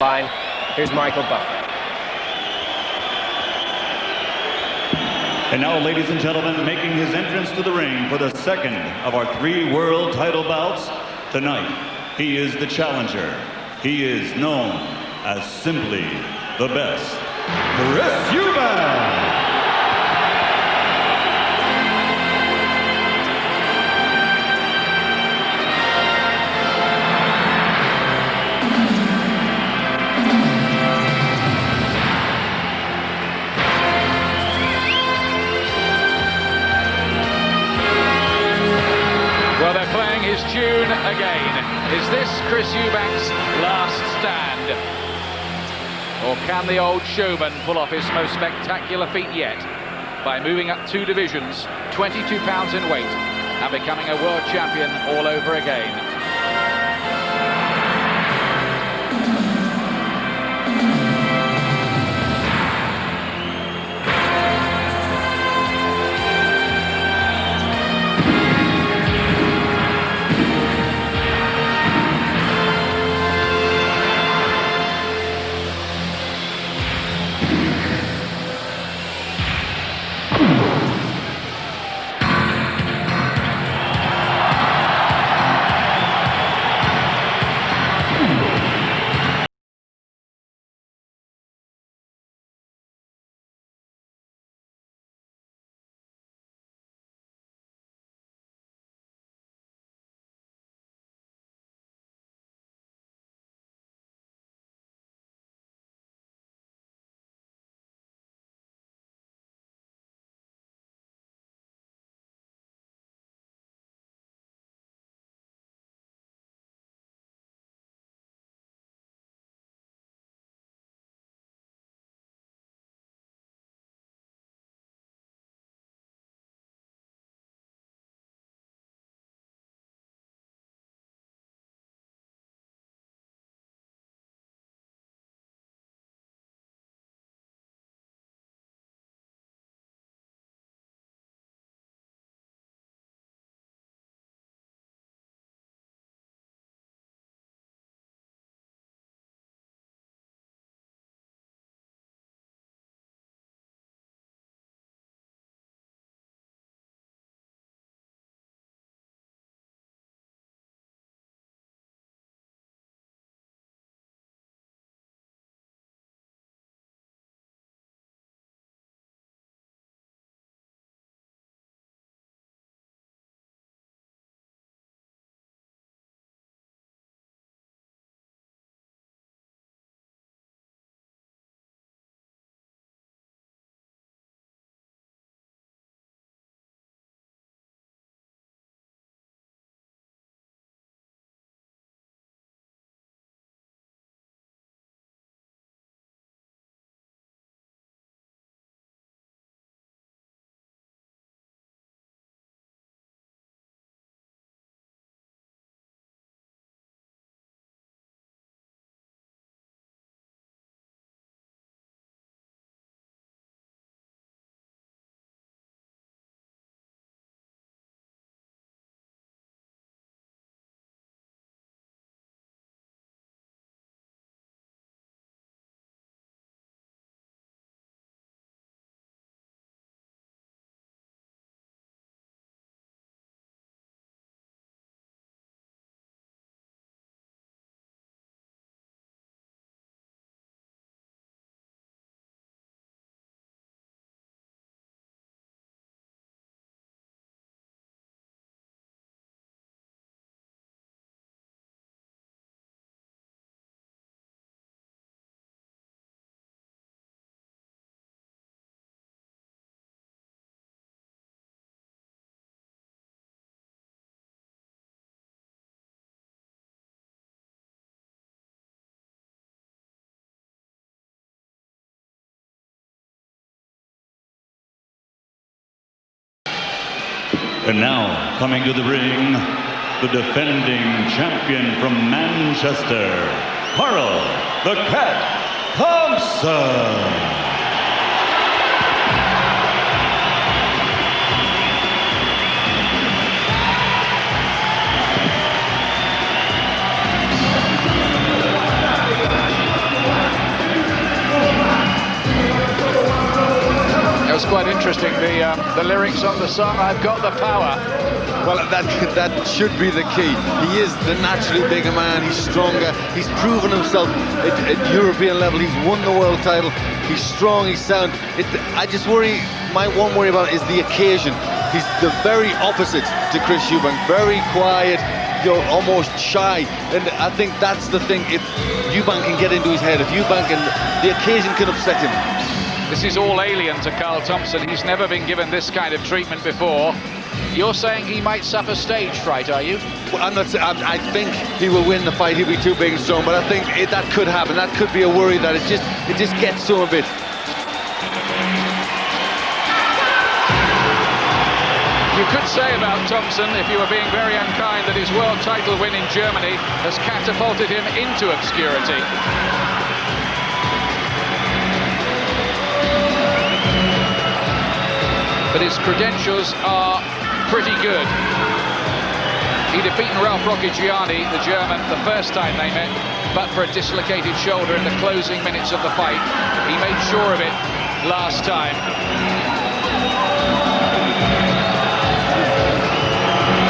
line. Here's Michael Buffer. And now, ladies and gentlemen, making his entrance to the ring for the second of our 3 world title bouts tonight, he is the challenger. He is known as simply the best, Chris Eubanks. Well, they're playing his tune again. Is this Chris Eubanks' last stand? Or can the old showman pull off his most spectacular feat yet by moving up 2 divisions, 22 pounds in weight, and becoming a world champion all over again? And now, coming to the ring, the defending champion from Manchester, Carl the Cat Thompson. quite interesting, the lyrics on the song, I've got the power. Well, that should be the key. He is the naturally bigger man. He's stronger. He's proven himself at European level. He's won the world title. He's strong. He's sound. I just worry. My one worry about it is the occasion. He's the very opposite to Chris Eubank. Very quiet, almost shy. And I think that's the thing. If Eubank can get into his head, if Eubank and the occasion can upset him. This is all alien to Carl Thompson. He's never been given this kind of treatment before. You're saying he might suffer stage fright, are you? Well, I think he will win the fight. He'll be too big and strong, but I think that could happen. That could be a worry that it just gets to him a bit. You could say about Thompson, if you were being very unkind, that his world title win in Germany has catapulted him into obscurity. But his credentials are pretty good. He'd have beaten Ralph Rocchigiani, the German, the first time they met, but for a dislocated shoulder in the closing minutes of the fight. He made sure of it last time.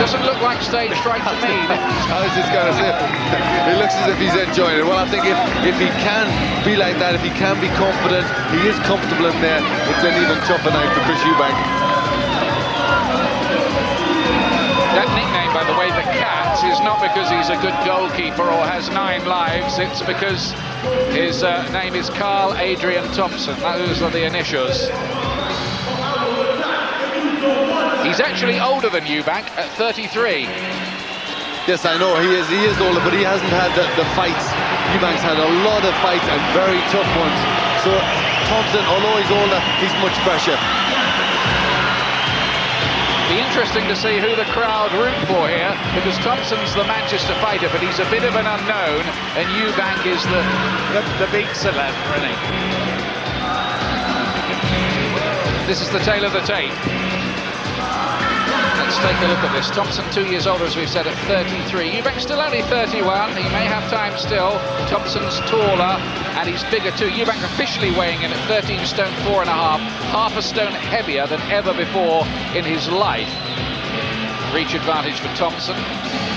Doesn't look like stage fright to me. I was just going to say, it looks as if he's enjoying it. Well, I think if he can be like that, if he can be confident, he is comfortable in there, it's an even tougher night for Chris Eubank. That nickname, by the way, the Cat, is not because he's a good goalkeeper or has 9 lives. It's because his name is Carl Adrian Thompson. Those are the initials. He's actually older than Eubank at 33. Yes, I know, he is older, but he hasn't had the fights. Eubank's had a lot of fights and very tough ones. So Thompson, although he's older, he's much fresher. Be interesting to see who the crowd root for here, because Thompson's the Manchester fighter, but he's a bit of an unknown, and Eubank is the big celeb, really. This is the tale of the tape. Let's take a look at this. Thompson, 2 years older, as we've said, at 33. Eubank's still only 31. He may have time still. Thompson's taller, and he's bigger too. Eubank officially weighing in at 13 stone 4.5, half a stone heavier than ever before in his life. Reach advantage for Thompson.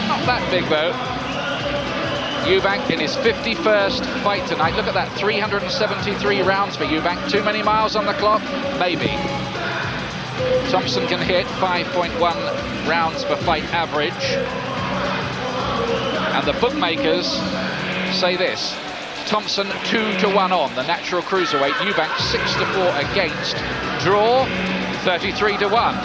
Not that big, though. Eubank in his 51st fight tonight. Look at that, 373 rounds for Eubank. Too many miles on the clock? Maybe. Thompson can hit 5.1 rounds per fight average. And the bookmakers say this: Thompson 2-1 on, the natural cruiserweight. Eubank 6-4 against. Draw 33-1.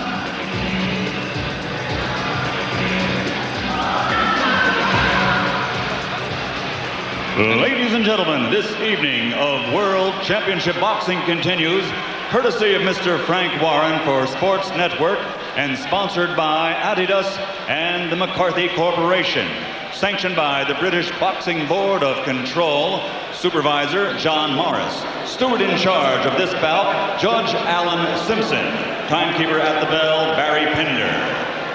Ladies and gentlemen, this evening of World Championship Boxing continues courtesy of Mr. Frank Warren for Sports Network and sponsored by Adidas and the McCarthy Corporation. Sanctioned by the British Boxing Board of Control, Supervisor John Morris. Steward in charge of this bout, Judge Alan Simpson. Timekeeper at the bell, Barry Pender.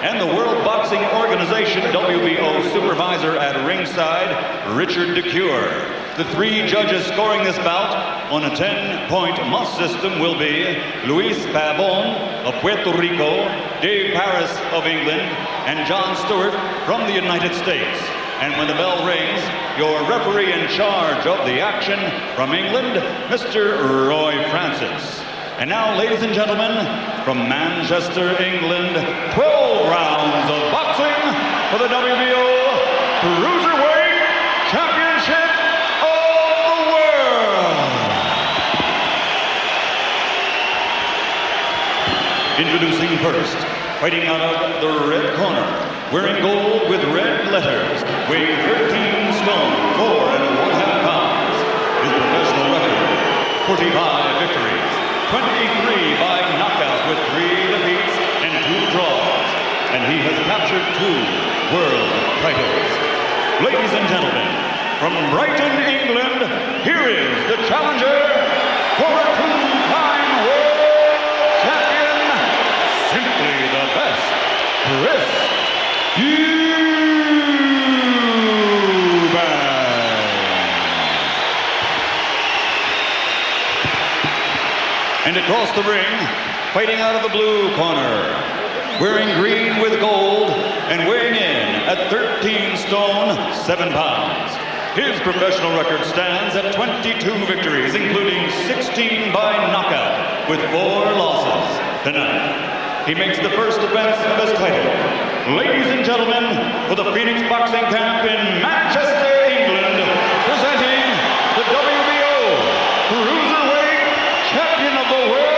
And the World Boxing Organization WBO supervisor at ringside, Richard DeCure. The 3 judges scoring this bout on a 10-point must system will be Luis Pabon of Puerto Rico, Dave Paris of England, and John Stewart from the United States. And when the bell rings, your referee in charge of the action from England, Mr. Roy Francis. And now, ladies and gentlemen, from Manchester, England, 12 rounds of boxing for the WBO Cruiserweight Championship of the World. Introducing first, fighting out of the red corner, wearing gold with red letters, weighing 13 stone, 4.5 pounds. His professional record, 45 victories. 23 by knockout with 3 defeats and 2 draws. And he has captured 2 world titles. Ladies and gentlemen, from Brighton, England, here is the challenger for a 2-time world champion, simply the best, Chris Eubank. And across the ring, fighting out of the blue corner, wearing green with gold and weighing in at 13 stone, 7 pounds. His professional record stands at 22 victories, including 16 by knockout, with 4 losses. Tonight, he makes the first defense of his title. Ladies and gentlemen, for the Phoenix Boxing Camp in Manchester, England, presenting the WBO cruiserweight champion of the world,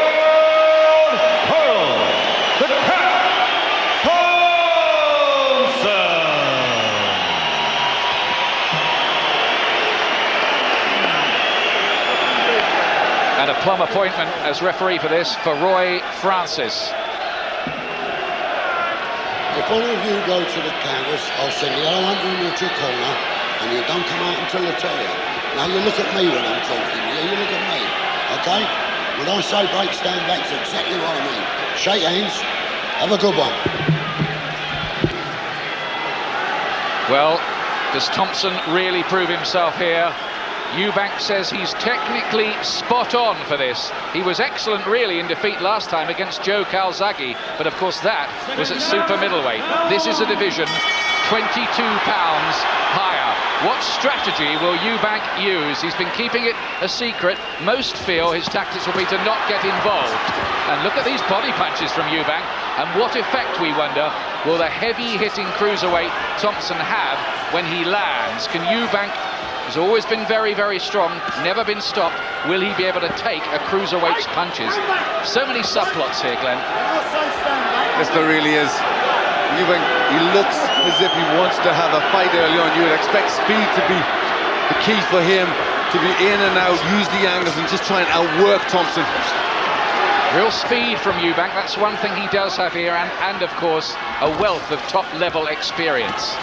the Cat, Thompson. And a plum appointment as referee for this for Roy Francis. If one of you go to the canvas, I'll send the other 100 into a corner, and you don't come out until I tell you. Now you look at me when I'm talking. Yeah, you look at me. Okay? When I say break, stand back, it's exactly what I mean. Shake hands. Have a good one. Well, does Thompson really prove himself here? Eubanks says he's technically spot on for this. He was excellent really in defeat last time against Joe Calzaghe, but of course that was at super middleweight. This is a division 22 pounds higher. What strategy will Eubank use? He's been keeping it a secret. Most feel his tactics will be to not get involved. And look at these body punches from Eubank, and what effect, we wonder, will the heavy-hitting cruiserweight Thompson have when he lands? Can Eubank, who's always been very, very strong, never been stopped, will he be able to take a cruiserweight's punches? So many subplots here, Glenn. Yes, there really is. Eubank, he looks as if he wants to have a fight early on. You would expect speed to be the key for him, to be in and out, use the angles and just try and outwork Thompson. Real speed from Eubank, that's one thing he does have here, and of course, a wealth of top-level experience.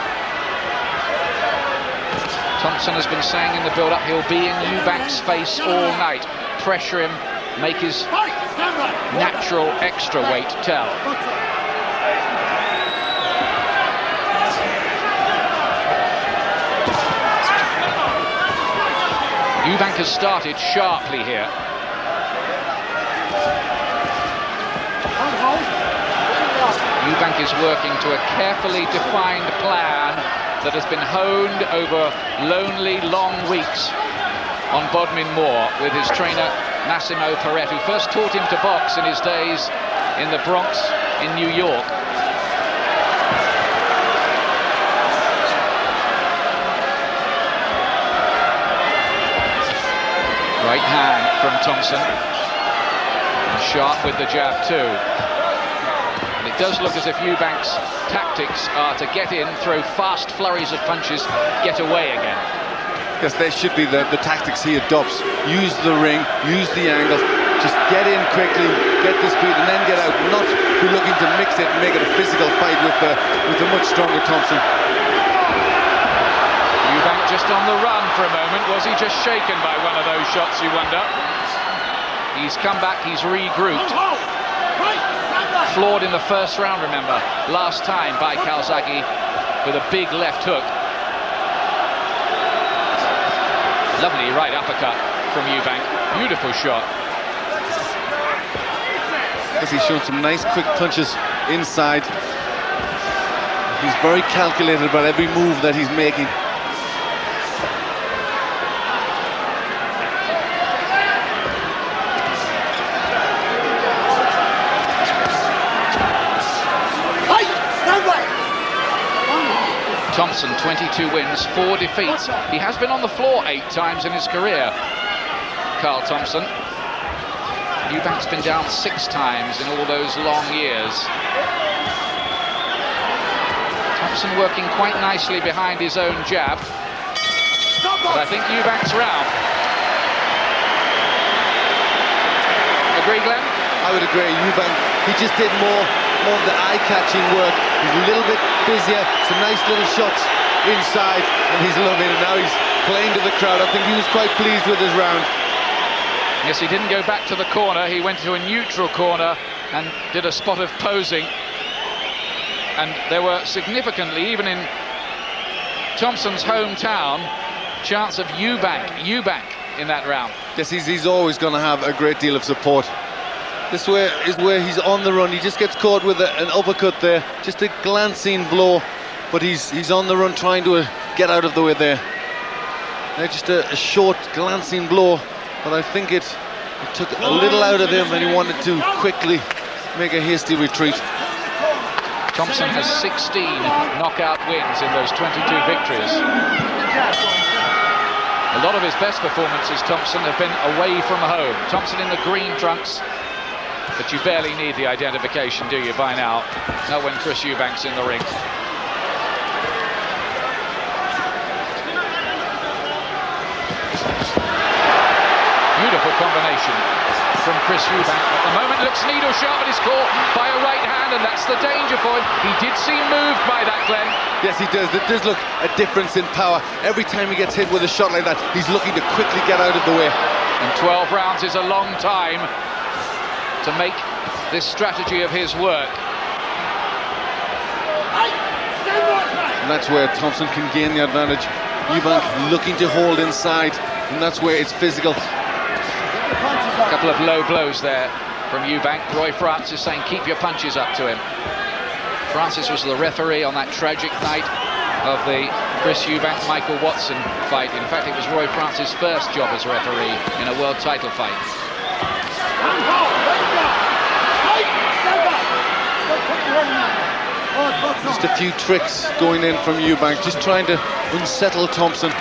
Thompson has been saying in the build-up he'll be in Eubank's face all night, pressure him, make his natural extra weight tell. Eubank has started sharply here. Eubank is working to a carefully defined plan that has been honed over lonely, long weeks on Bodmin Moor with his trainer Massimo Perret, who first taught him to box in his days in the Bronx in New York. Right hand from Thompson, and sharp with the jab too. And it does look as if Eubank's tactics are to get in, throw fast flurries of punches, get away again. Yes, they should be the tactics he adopts. Use the ring, use the angles, just get in quickly, get the speed, and then get out. Not be looking to mix it and make it a physical fight with a much stronger Thompson. Eubank just on the run for a moment. Was he just shaken by one of those shots, you wonder? He's come back, he's regrouped. Floored in the first round, remember, last time by Calzaghe with a big left hook. Lovely right uppercut from Eubank. Beautiful shot. Yes, he's shown some nice quick punches inside. He's very calculated about every move that he's making. Thompson, 22 wins, 4 defeats. He has been on the floor 8 times in his career, Carl Thompson. Eubank's been down 6 times in all those long years. Thompson working quite nicely behind his own jab. But I think Eubank's round. Agree, Glenn? I would agree. Eubank, he just did more of the eye-catching work. He's a little bit busier, some nice little shots inside, and he's loving it. Now he's playing to the crowd. I think he was quite pleased with his round. Yes, he didn't go back to the corner. He went to a neutral corner and did a spot of posing. And there were significantly, even in Thompson's hometown, chance of Eubank in that round. Yes, he's always going to have a great deal of support. This is where he's on the run. He just gets caught with an uppercut there. Just a glancing blow, but he's on the run trying to get out of the way there. Now just a short glancing blow, but I think it took a little out of him and he wanted to quickly make a hasty retreat. Thompson has 16 knockout wins in those 22 victories. A lot of his best performances, Thompson, have been away from home. Thompson in the green trunks, but you barely need the identification, do you, by now? Not when Chris Eubanks in the ring. Beautiful combination from Chris Eubank. At the moment looks needle sharp, but is caught by a right hand, and that's the danger for him. He did seem moved by that, Glenn. Yes, he does. It does look a difference in power. Every time he gets hit with a shot like that, he's looking to quickly get out of the way. And 12 rounds is a long time to make this strategy of his work. And that's where Thompson can gain the advantage. Eubank looking to hold inside, and that's where it's physical. A couple of low blows there from Eubank. Roy Francis saying, keep your punches up to him. Francis was the referee on that tragic night of the Chris Eubank-Michael Watson fight. In fact, it was Roy Francis' first job as referee in a world title fight. Just a few tricks going in from Eubank, just trying to unsettle Thompson.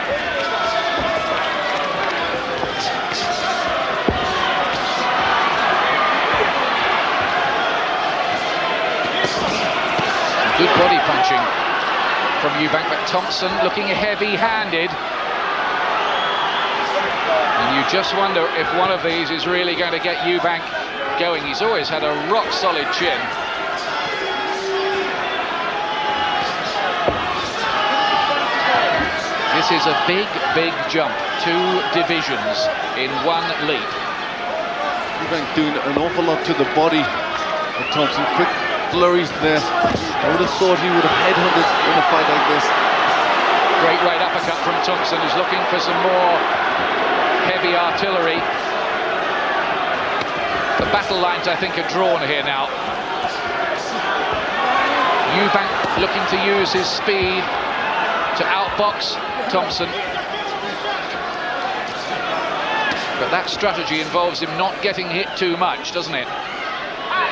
Good body punching from Eubank, but Thompson looking heavy-handed. And you just wonder if one of these is really going to get Eubank going. He's always had a rock-solid chin. This is a big, big jump. 2 divisions in 1 leap. Eubank doing an awful lot to the body of Thompson. Quick flurries there. I would have thought he would have headhunted in a fight like this. Great right uppercut from Thompson, who's looking for some more heavy artillery. The battle lines, I think, are drawn here now. Eubank looking to use his speed to outbox Thompson. But that strategy involves him not getting hit too much, doesn't it?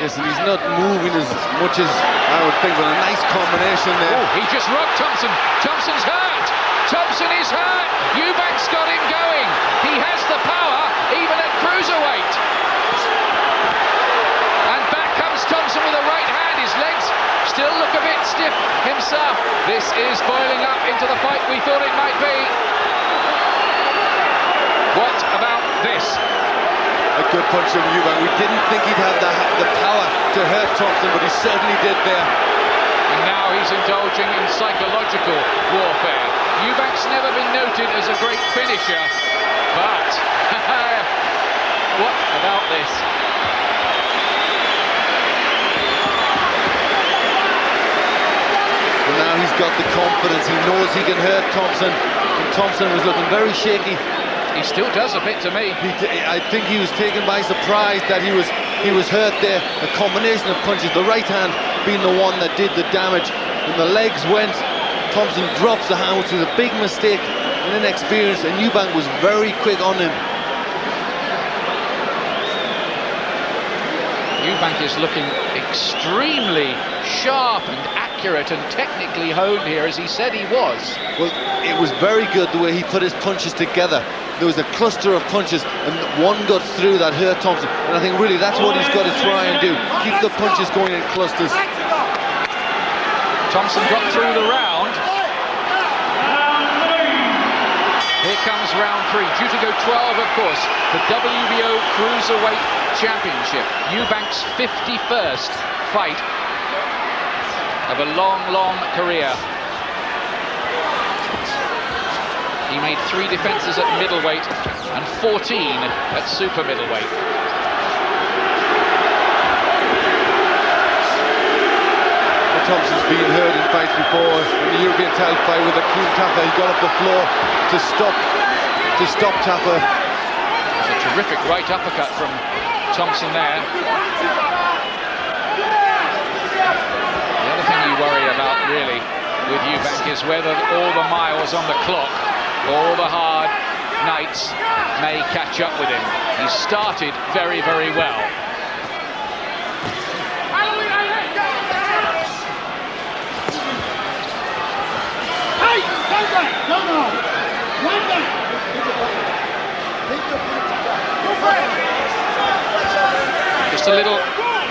Yes, and he's not moving as much as I would think, but a nice combination there. Oh, he just rocked Thompson. Thompson's hurt. Thompson is hurt. Eubank's got him going. He has the power, even at cruiserweight. And back comes Thompson with a right hand. His legs still look a bit stiff himself. This is boiling up into the fight we thought it might be. What about this? A good punch from Eubank. We didn't think he'd have the power to hurt Thompson, but he certainly did there. And now he's indulging in psychological warfare. Eubank's never been noted as a great finisher, but what about this? Well, now he's got the confidence. He knows he can hurt Thompson. And Thompson was looking very shaky. He still does a bit to me. I think he was taken by surprise that he was hurt there. A combination of punches, the right hand being the one that did the damage. When the legs went, Thompson drops the hand, which was a big mistake and inexperience, and Eubank was very quick on him. Eubank is looking extremely sharp and accurate and technically honed here, as he said he was. Well, it was very good the way he put his punches together. There was a cluster of punches, and one got through that hurt Thompson. And I think really that's what he's got to try and do. Keep the punches going in clusters. Thompson got through the round. Here comes round 3, due to go 12, of course. The WBO Cruiserweight Championship. Eubank's 51st fight of a long, long career. He made 3 defenses at middleweight and 14 at super middleweight. Thompson's been hurt in fights before. In the European title fight with a clean Tapper, he got off the floor to stop Tapper. It was a terrific right uppercut from Thompson there. The other thing you worry about, really, with Eubank is whether all the miles on the clock, all the hard nights may catch up with him. He started very, very well. Just a little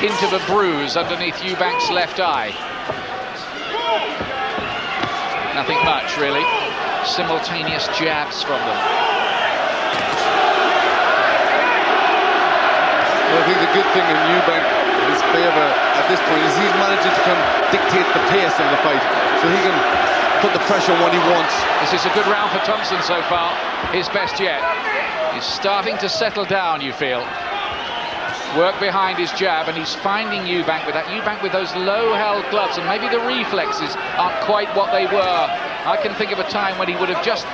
hint of a bruise underneath Eubanks' left eye. Nothing much, really. Simultaneous jabs from them. Well, I think the good thing in Eubank, in his favour at this point, is he's managing to come dictate the pace of the fight, so he can put the pressure on what he wants. This is a good round for Thompson so far, his best yet. He's starting to settle down, you feel. Work behind his jab, and he's finding Eubank with that. Eubank with those low-held gloves, and maybe the reflexes aren't quite what they were. I can think of a time when he would have just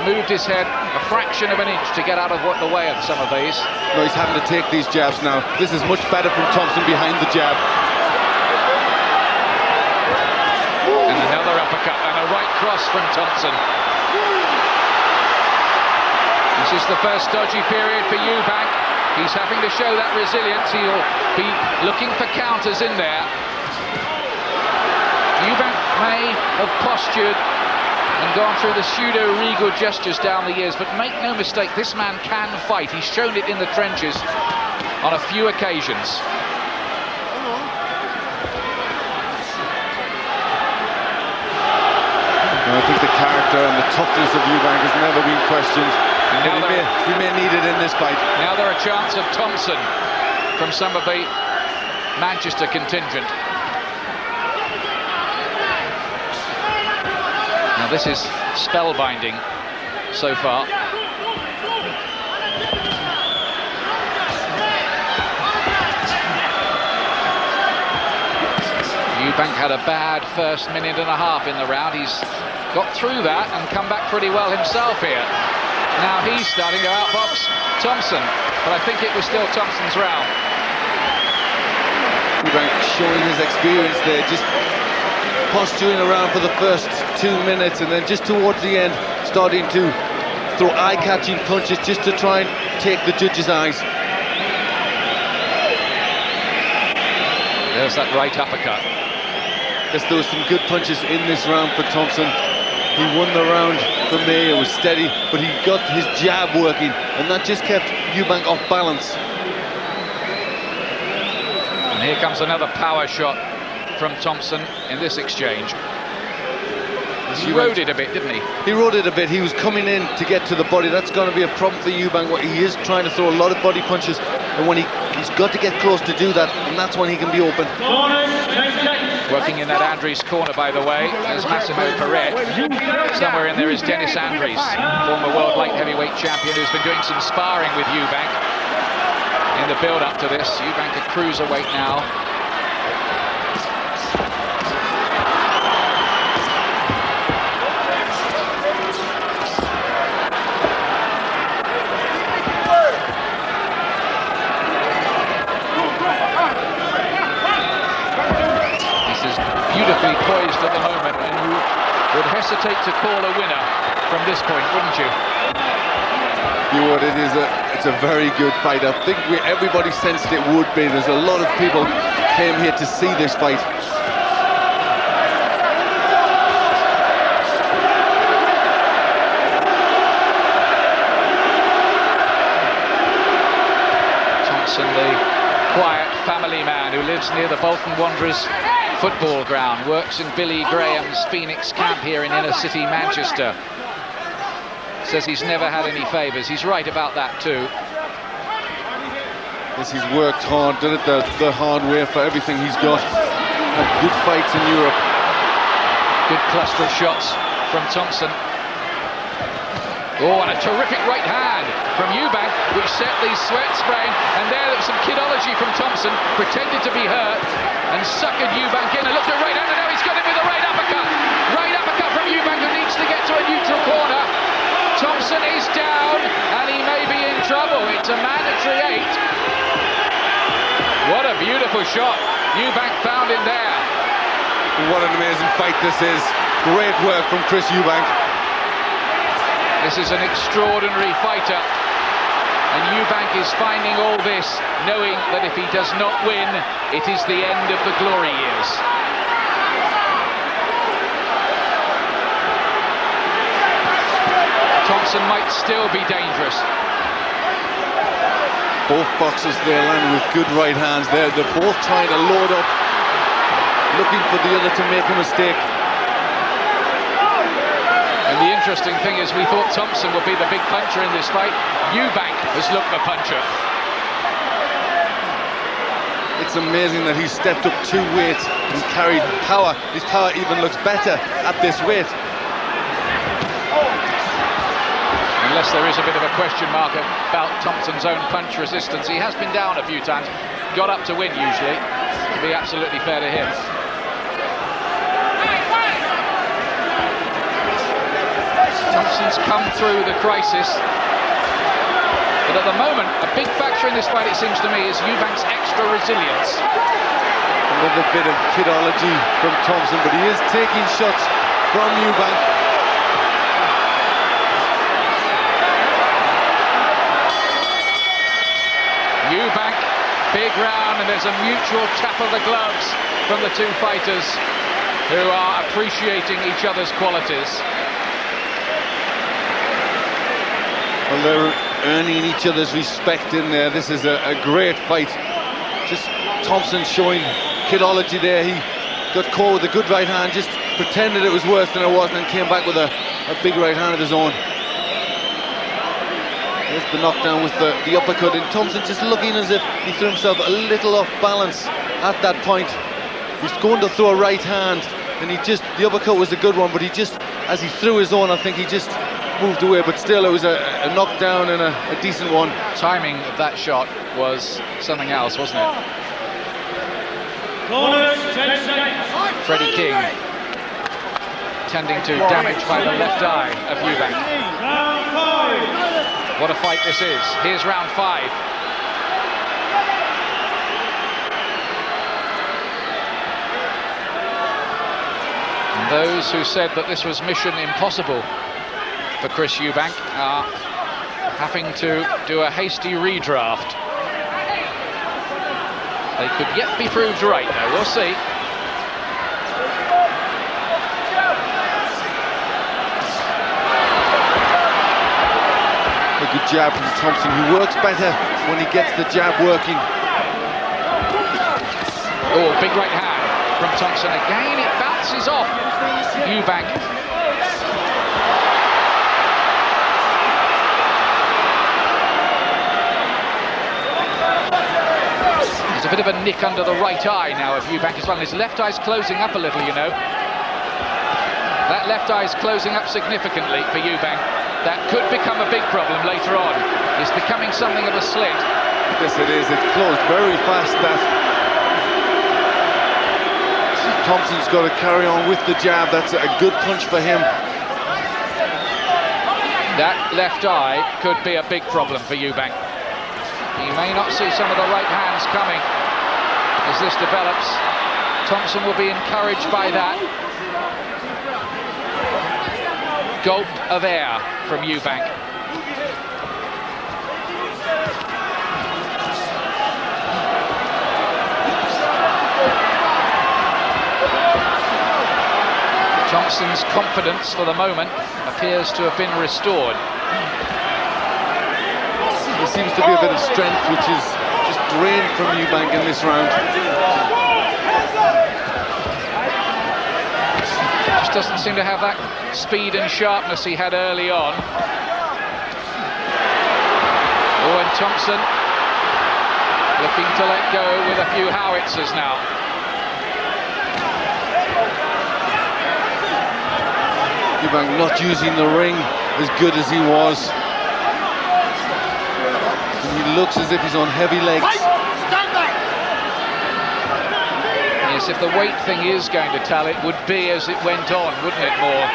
moved his head a fraction of an inch to get out of the way of some of these. No, he's having to take these jabs now. This is much better from Thompson behind the jab. And another uppercut and a right cross from Thompson. This is the first dodgy period for Eubank. He's having to show that resilience. He'll be looking for counters in there. Eubank may have postured and gone through the pseudo-regal gestures down the years, but make no mistake, this man can fight. He's shown it in the trenches on a few occasions. I think the character and the toughness of Eubank has never been questioned. And now he may need it in this fight. Now there are a chance of Thompson from some of the Manchester contingent. Now this is spellbinding so far. Eubank had a bad first minute and a half in the round. He's got through that and come back pretty well himself here. Now he's starting to outbox Thompson, but I think it was still Thompson's round. Eubank showing his experience there, just posturing around for the first 2 minutes, and then just towards the end starting to throw eye-catching punches just to try and take the judges' eyes. There's that right uppercut. Yes, there were some good punches in this round for Thompson. He won the round for me. It was steady, but he got his jab working, and that just kept Eubank off balance. And here comes another power shot from Thompson in this exchange. He rode it a bit, didn't he? He rode it a bit. He was coming in to get to the body. That's going to be a problem for Eubank. He is trying to throw a lot of body punches, and when he's got to get close to do that, and that's when he can be open. Working in that Andries corner, by the way, there's Massimo Perret. Somewhere in there is Dennis Andries, former world light heavyweight champion, who's been doing some sparring with Eubank in the build-up to this. Eubank a cruiserweight now. Beautifully poised at the moment, and you would hesitate to call a winner from this point, wouldn't you? You would. It's a very good fight. I think everybody sensed it would be. There's a lot of people came here to see this fight. Thompson, the quiet family man who lives near the Bolton Wanderers football ground, works in Billy Graham's Phoenix camp here in inner city Manchester. Says he's never had any favours. He's right about that too. Yes, he's worked hard, done it the hard way for everything he's got. Had good fights in Europe. Good cluster of shots from Thompson. Oh, and a terrific right hand from Eubank, which set the sweat spraying. And there was some kidology from Thompson, pretended to be hurt, and suckered Eubank in and looked at right hand, and now he's got him with a right uppercut. Right uppercut from Eubank, who needs to get to a neutral corner. Thompson is down, and he may be in trouble. It's a mandatory 8. Beautiful shot. Eubank found him there. What an amazing fight this is. Great work from Chris Eubank. This is an extraordinary fighter. And Eubank is finding all this, knowing that if he does not win, it is the end of the glory years. Thompson might still be dangerous. Both boxers there landing with good right hands. They're both trying to load up, looking for the other to make a mistake. And the interesting thing is we thought Thompson would be the big puncher in this fight. Eubank has looked the puncher. It's amazing that he stepped up 2 weights and carried power. His power even looks better at this weight. Unless there is a bit of a question mark about Thompson's own punch resistance. He has been down a few times, got up to win usually, to be absolutely fair to him. Thompson's come through the crisis, but at the moment, a big factor in this fight, it seems to me, is Eubank's extra resilience. Another bit of kidology from Thompson, but he is taking shots from Eubank. Eubank, big round, and there's a mutual tap of the gloves from the two fighters who are appreciating each other's qualities. Well, they're earning each other's respect in there. This is a great fight. Just Thompson showing kidology there. He got caught with a good right hand, just pretended it was worse than it was, and then came back with a big right hand of his own. There's the knockdown with the uppercut, and Thompson just looking as if he threw himself a little off balance at that point. He's going to throw a right hand, and the uppercut was a good one, but he just, as he threw his own, I think he just moved away, but still it was a knockdown and a decent one. Timing of that shot was something else, wasn't it? Freddie King tending to damage by the left eye of Eubank. What a fight this is. Here's round 5. And those who said that this was mission impossible for Chris Eubank are having to do a hasty redraft. They could yet be proved right, though. We'll see. A good jab from Thompson. He works better when he gets the jab working. Oh, big right hand from Thompson. Again, it bounces off Eubank. There's a bit of a nick under the right eye now of Eubank as well. His left eye's closing up a little, you know. That left eye's closing up significantly for Eubank. That could become a big problem later on. It's becoming something of a slit. Yes, it is. It's closed very fast. That Thompson's got to carry on with the jab. That's a good punch for him. That left eye could be a big problem for Eubank. He may not see some of the right hands coming as this develops. Thompson will be encouraged by that. Gulp of air from Eubank. Thompson's confidence for the moment appears to have been restored. There seems to be a bit of strength which is just drained from Eubank in this round. Just doesn't seem to have that speed and sharpness he had early on. Oh, and Thompson looking to let go with a few howitzers now. Eubank not using the ring as good as he was. And he looks as if he's on heavy legs. Yes, if the weight thing is going to tell, it would be as it went on, wouldn't it, more?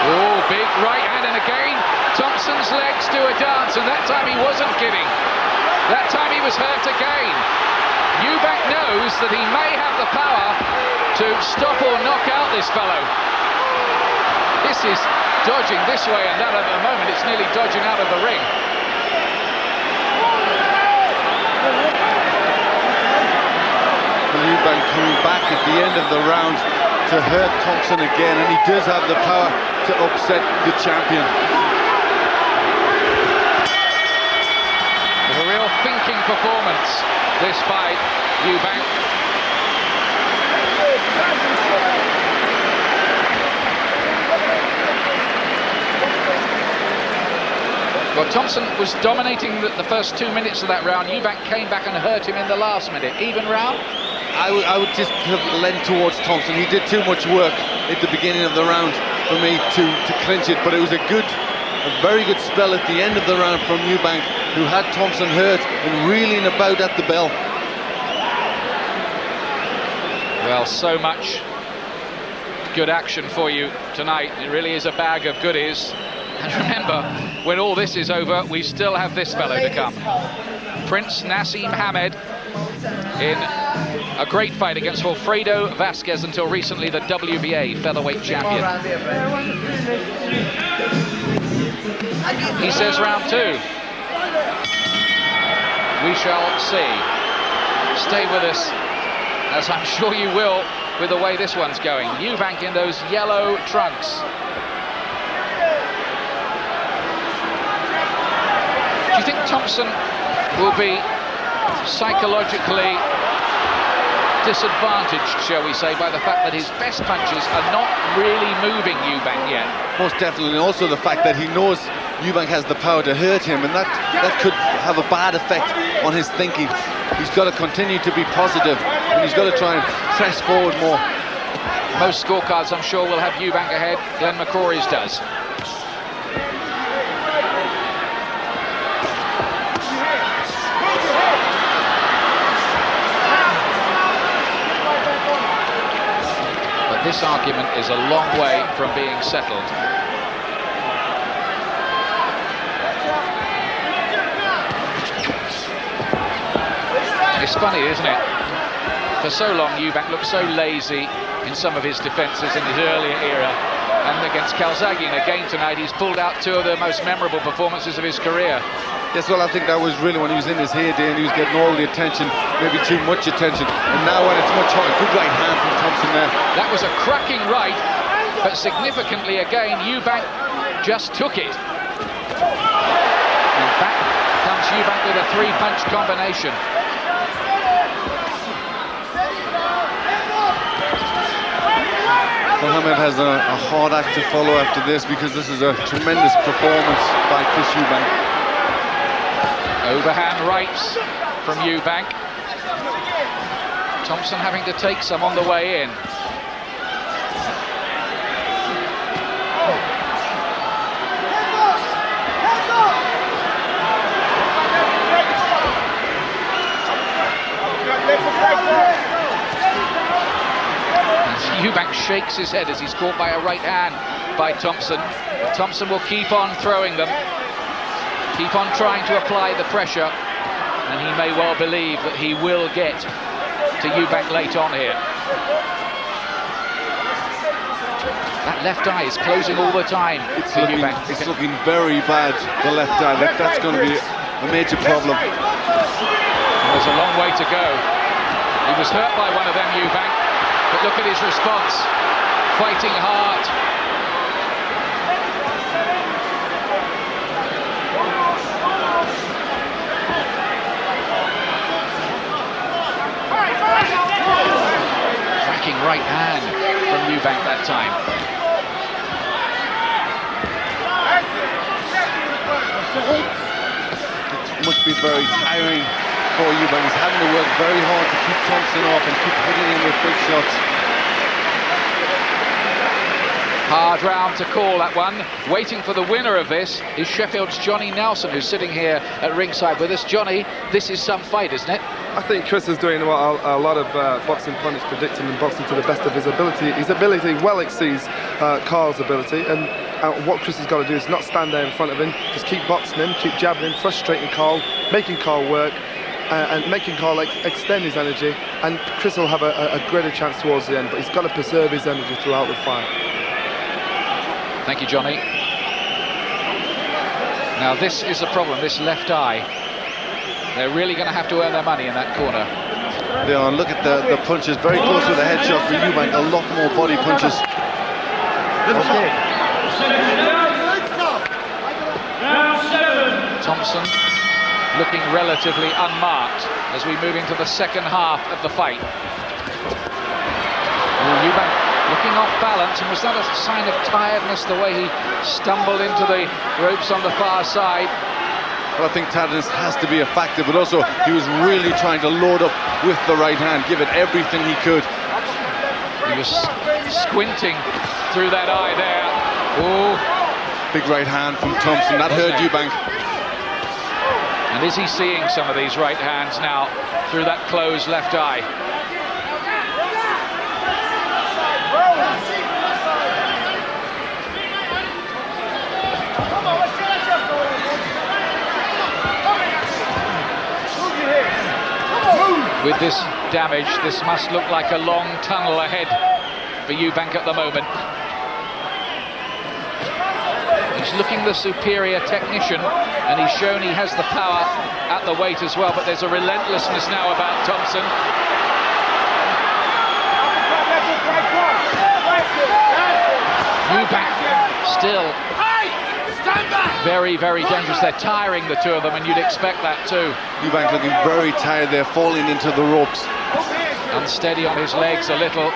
Oh, big right hand, and again, Thompson's legs do a dance, and that time he wasn't kidding. That time he was hurt again. Eubank knows that he may have the power to stop or knock out this fellow. This is dodging this way and that at the moment. It's nearly dodging out of the ring. Eubank coming back at the end of the round to hurt Thompson again, and he does have the power to upset the champion. A real thinking performance, this by Eubank. Well, Thompson was dominating the first 2 minutes of that round. Eubank came back and hurt him in the last minute. Even round? I would just have leant towards Thompson. He did too much work at the beginning of the round for me to clinch it, but it was a very good spell at the end of the round from Eubank, who had Thompson hurt and reeling about at the bell. Well, so much good action for you tonight. It really is a bag of goodies. And remember, when all this is over, we still have this fellow to come. Prince Nassim Hamed in a great fight against Wilfredo Vasquez, until recently the WBA featherweight champion. He says round 2. We shall see. Stay with us, as I'm sure you will, with the way this one's going. Eubank in those yellow trunks. Do you think Thompson will be psychologically disadvantaged, shall we say, by the fact that his best punches are not really moving Eubank yet? Most definitely, and also the fact that he knows Eubank has the power to hurt him, and that could have a bad effect on his thinking. He's got to continue to be positive, and he's got to try and press forward more. Most scorecards, I'm sure, will have Eubank ahead. Glenn McCrory's does. This argument is a long way from being settled. It's funny, isn't it? For so long, Eubank looked so lazy in some of his defences in his earlier era. And against Calzaghe again tonight, he's pulled out 2 of the most memorable performances of his career. Yes, well, I think that was really when he was in his heyday and he was getting all the attention, maybe too much attention. And now when it's much harder, good right hand from Thompson there. That was a cracking right, but significantly again, Eubank just took it. And back comes Eubank with a 3-punch combination. Mohamed has a hard act to follow after this, because this is a tremendous performance by Chris Eubank. Overhand rights from Eubank. Thompson having to take some on the way in. Eubank shakes his head as he's caught by a right hand by Thompson. Thompson will keep on throwing them, keep on trying to apply the pressure, and he may well believe that he will get to Eubank late on here. That left eye is closing all the time. It's looking very bad, the left eye. That's going to be a major problem. There's a long way to go. He was hurt by one of them, Eubank, but look at his response, fighting hard. Cracking right hand from Eubank that time. It must be very tiring for Eubank. He's having to work very hard to keep Thompson off and keep hitting him with big shots. Hard round to call, that one. Waiting for the winner of this is Sheffield's Johnny Nelson, who's sitting here at ringside with us. Johnny, this is some fight, isn't it? I think Chris is doing what a lot of boxing pundits predicting, and boxing to the best of his ability. His ability well exceeds Carl's ability, and what Chris has got to do is not stand there in front of him, just keep boxing him, keep jabbing him, frustrating Carl, making Carl work, and making Carl extend his energy, and Chris will have a greater chance towards the end, but he's got to preserve his energy throughout the fight. Thank you, Johnny. Now this is a problem, this left eye. They're really going to have to earn their money in that corner. They are. Look at the punches, very close with the headshot for Eubank, a lot more body punches. Thompson looking relatively unmarked as we move into the second half of the fight. Eubank looking off balance, and was that a sign of tiredness, the way he stumbled into the ropes on the far side? Well, I think tiredness has to be a factor, but also he was really trying to load up with the right hand, give it everything he could. He was squinting through that eye there. Oh, big right hand from Thompson, that hurt Eubank. And is he seeing some of these right hands now through that closed left eye? With this damage, this must look like a long tunnel ahead for Eubank at the moment. He's looking the superior technician, and he's shown he has the power at the weight as well, but there's a relentlessness now about Thompson. Eubank still very, very dangerous. They're tiring, the two of them, and you'd expect that too. Eubank looking very tired there, falling into the ropes. Unsteady on his legs a little.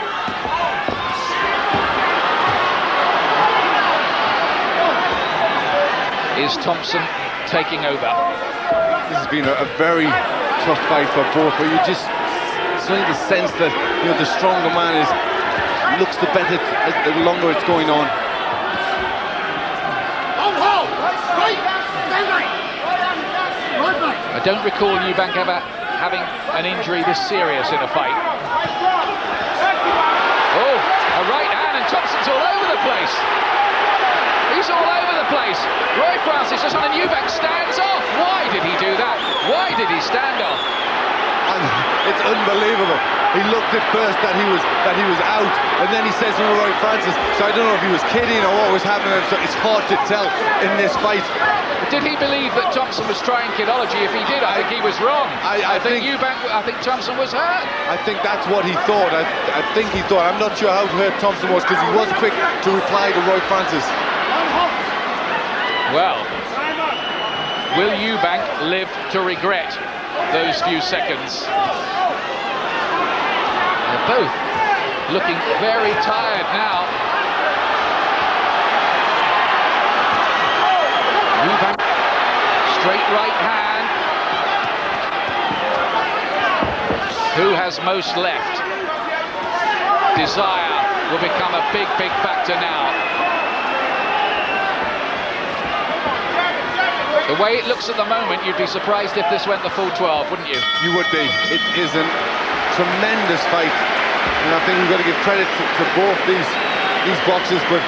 Is Thompson taking over? This has been a very tough fight for both, but you just suddenly the sense that, you know, the stronger man looks the better the longer it's going on. I don't recall Eubank ever having an injury this serious in a fight. Oh, a right hand, and Thompson's all over the place. He's all over the place. Roy Francis just on, and Eubank stands off. Why did he do that? Why did he stand off? It's unbelievable. He looked at first that he was out, and then he says to Roy Francis. So I don't know if he was kidding or what was happening. So it's hard to tell in this fight. Did he believe that Thompson was trying kidology? If he did, I think he was wrong. I think Thompson was hurt. I think that's what he thought. I think he thought. I'm not sure how hurt Thompson was, because he was quick to reply to Roy Francis. Well, will Eubank live to regret those few seconds? They're both looking very tired now. Eubank, straight right hand. Who has most left? Desire will become a big, big factor now. The way it looks at the moment, you'd be surprised if this went the full 12, wouldn't you? You would be. It is a tremendous fight, and I think we've got to give credit to both these boxers, but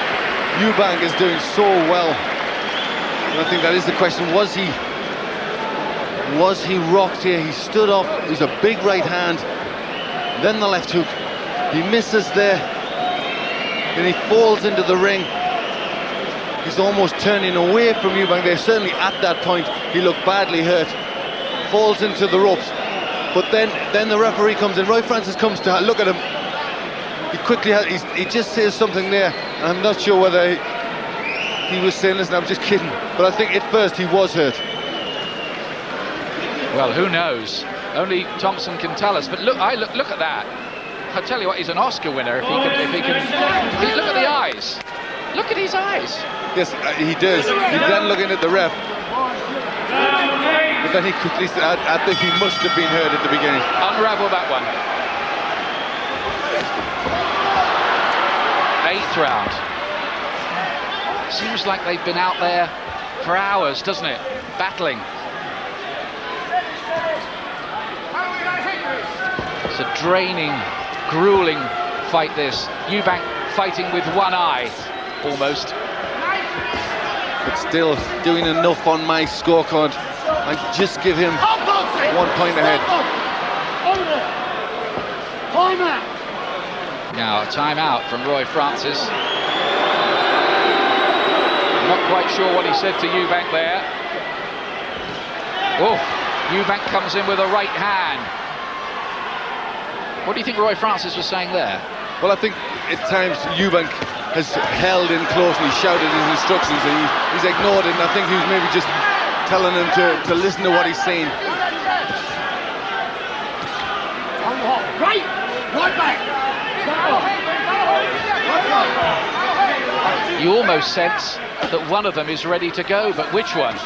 Eubank is doing so well. And I think that is the question. Was he rocked here? He stood up. He's a big right hand, then the left hook. He misses there, then he falls into the ring. He's almost turning away from Eubank there. Certainly at that point he looked badly hurt. Falls into the ropes, but then the referee comes in. Roy Francis comes to look at him. He quickly he just says something there, and I'm not sure whether he was saying, listen, I'm just kidding, but I think at first he was hurt. Well, who knows? Only Thompson can tell us. But look at that. I tell you what, he's an Oscar winner if he can. Look at the eyes. Look at his eyes. Yes, he does. He's then looking at the ref, but then he quickly said, I think he must have been hurt at the beginning. Unravel that one. 8th round. Seems like they've been out there for hours, doesn't it? Battling. It's a draining, grueling fight, this. Eubank fighting with one eye, almost. but still doing enough on my scorecard. I just give him 1 point ahead. Now a timeout from Roy Francis. Not quite sure what he said to Eubank there. Oh, Eubank comes in with a right hand. What do you think Roy Francis was saying there? Well, I think at times Eubank has held in close and he shouted his instructions and he's ignored it, and I think he was maybe just telling him to listen to what he's saying. Right back. You almost sense that one of them is ready to go, but which one?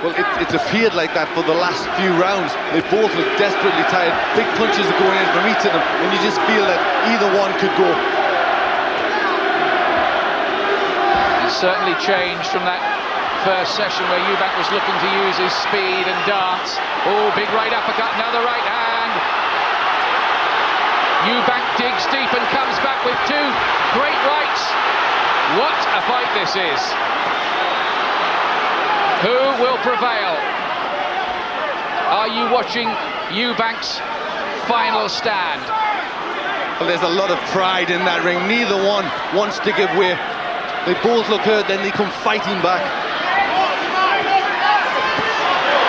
Well, it's appeared like that for the last few rounds. They both look desperately tired. Big punches are going in from each of them, and you just feel that either one could go. He's certainly changed from that first session where Eubank was looking to use his speed and dance. Oh, big right uppercut, another right hand. Eubank digs deep and comes back with two great rights. What a fight this is. Who will prevail? Are you watching Eubank's final stand? Well, there's a lot of pride in that ring. Neither one wants to give way. They both look hurt, then they come fighting back.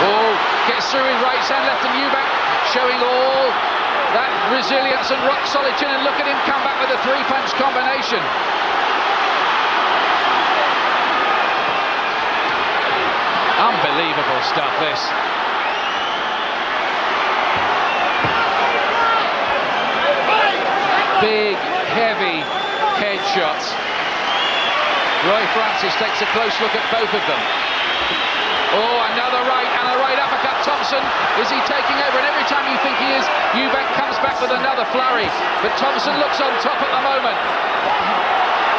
Oh, gets through with right hand left, and Eubank showing all that resilience and rock solid chin, and look at him come back with a three-punch combination. Unbelievable stuff, this. Big, heavy headshots. Roy Francis takes a close look at both of them. Oh, another right and a right uppercut. Thompson, is he taking over? And every time you think he is, Eubank comes back with another flurry. But Thompson looks on top at the moment.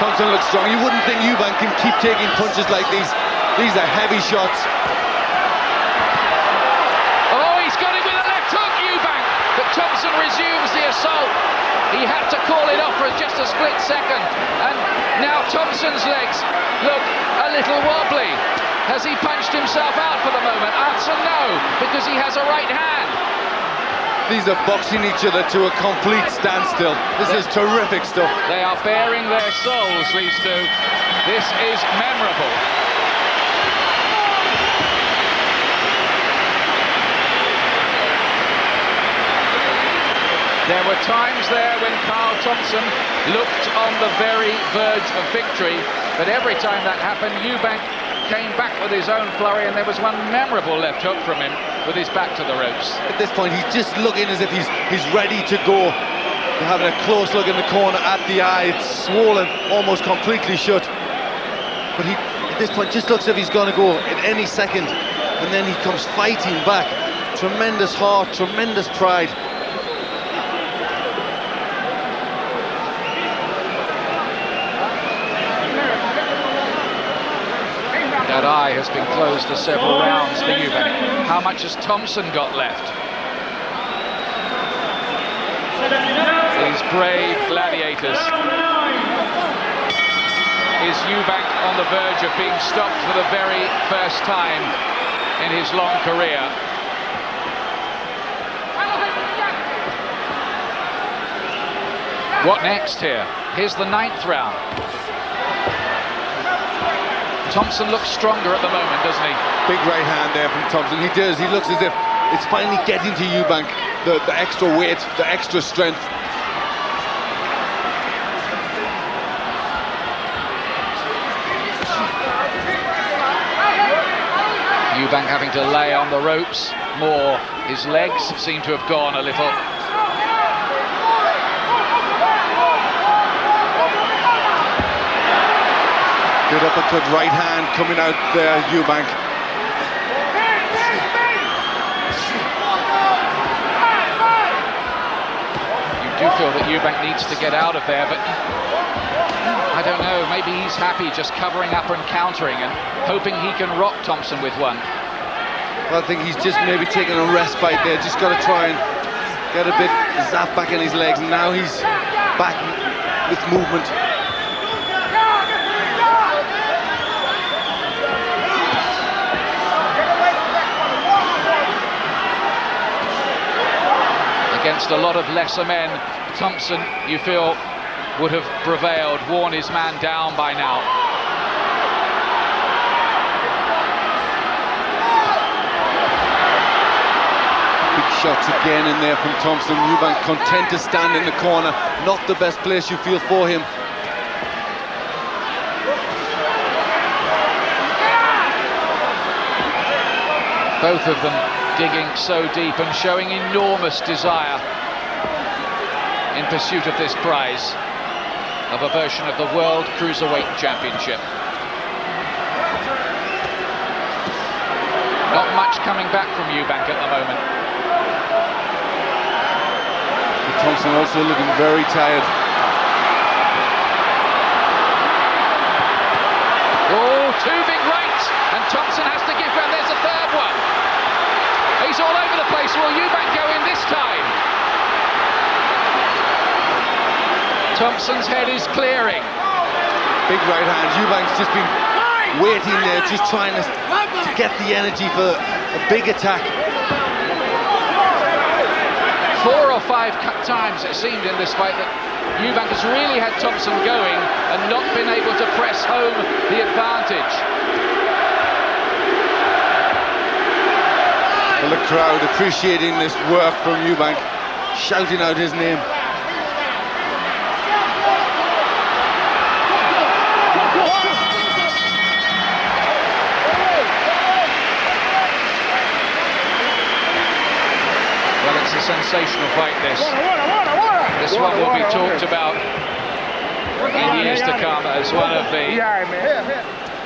Thompson looks strong. You wouldn't think Eubank can keep taking punches like these. These are heavy shots. Oh, he's got him with a left hook, Eubank. But Thompson resumes the assault. He had to call it off for just a split second. And now Thompson's legs look a little wobbly. Has he punched himself out for the moment? Answer no, because he has a right hand. These are boxing each other to a complete standstill. This is terrific stuff. They are bearing their souls, these two. This is memorable. There were times there when Carl Thompson looked on the very verge of victory, but every time that happened, Eubank came back with his own flurry, and there was one memorable left hook from him with his back to the ropes. At this point, he's just looking as if he's ready to go. They're having a close look in the corner at the eye. It's swollen, almost completely shut. But he, at this point, just looks as if he's going to go at any second, and then he comes fighting back. Tremendous heart, tremendous pride. That eye has been closed for several rounds for Eubank. How much has Thompson got left? These brave gladiators. Is Eubank on the verge of being stopped for the very first time in his long career? What next here? Here's the 9th round. Thompson looks stronger at the moment, doesn't he? Big right hand there from Thompson. He does. He looks as if it's finally getting to Eubank. The extra weight, the extra strength. Eubank having to lay on the ropes more. His legs seem to have gone a little. Good uppercut right hand coming out there, Eubank. You do feel that Eubank needs to get out of there, but I don't know, maybe he's happy just covering up and countering and hoping he can rock Thompson with one. Well, I think he's just maybe taking a respite there, just got to try and get a bit zap back in his legs, and now he's back with movement. against a lot of lesser men. Thompson, you feel, would have prevailed, worn his man down by now. Big shots again in there from Thompson. Eubank content to stand in the corner. Not the best place you feel for him. Both of them digging so deep and showing enormous desire in pursuit of this prize, of a version of the World Cruiserweight Championship. Not much coming back from Eubank at the moment. Thompson also looking very tired. Oh, two big rights, and Thompson has to give ground. There's a third one. He's all over the place. Will Eubank go in this time? Thompson's head is clearing. Big right hand. Eubank's just been waiting there, just trying to get the energy for a big attack. 4 or 5 times it seemed in this fight that Eubank has really had Thompson going and not been able to press home the advantage. Well, the crowd appreciating this work from Eubank, shouting out his name. Well, it's a sensational fight, this. This one will be talked about in years to come as one of the